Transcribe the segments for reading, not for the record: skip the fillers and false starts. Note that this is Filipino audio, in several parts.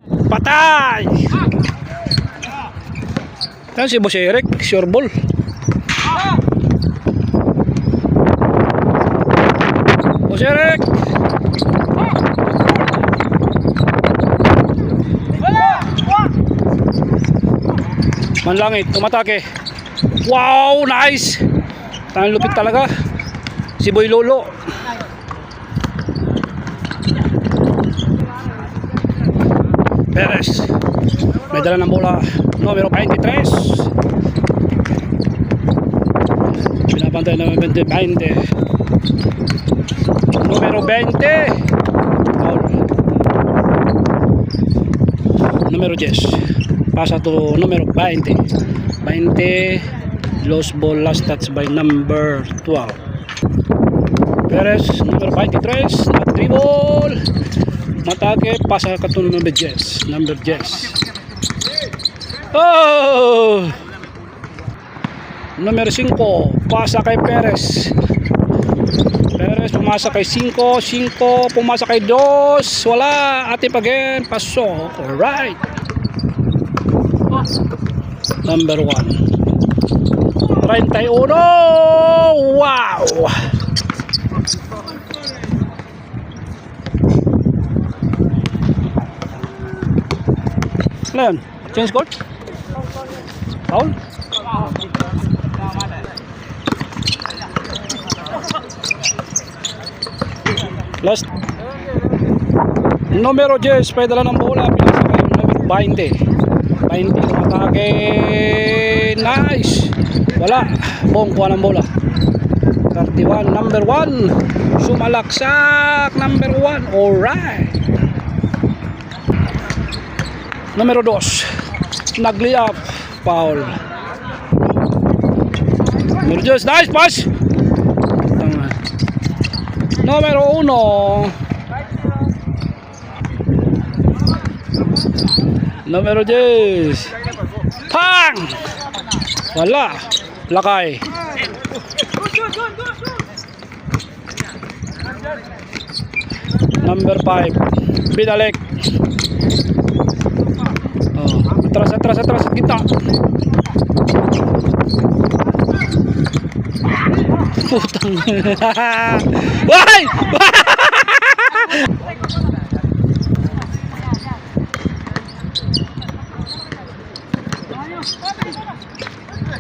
Patay! Yan si Boss Eric, sure ball. Boss Eric! Manlangit, umatake. Wow, nice! Tangan lupit talaga. Si Boy Lolo. Perez. May dala ng bola. Numero 23. Pinapantay ng 20. Numero 20. Foul. Numero 10. Pasa to numero 20. 20. Lost ball, last touch by number 12. Perez, numero 23. Not dribble. Matake, pasa ka to number 10. Number 10. Oh! Numero 5. Pasa kay Perez. Perez pumasa kay 5. 5 pumasa kay 2. Wala. Atip again. Pasok. Alright. Number 1. 31. Wow! Leon, change court? Foul? Last. Numero 10, pwede lang ng bola. Numero 20. 20 atake. Nice! Wala. Bong kuha ng bola. 31, number 1. Sumalaksak, number 1. Alright. Numero 2. Nag-layup. Foul. Numero 10. Nice pass. Numero 1. Numero 10. Pang! Wala. Lakay. Number 5. Bidalek. Oh, atras kita. Putang. Why?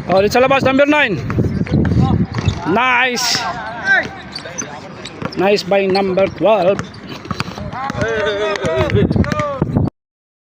Oh, dito sa labas, number 9. Nice. Nice by number 12.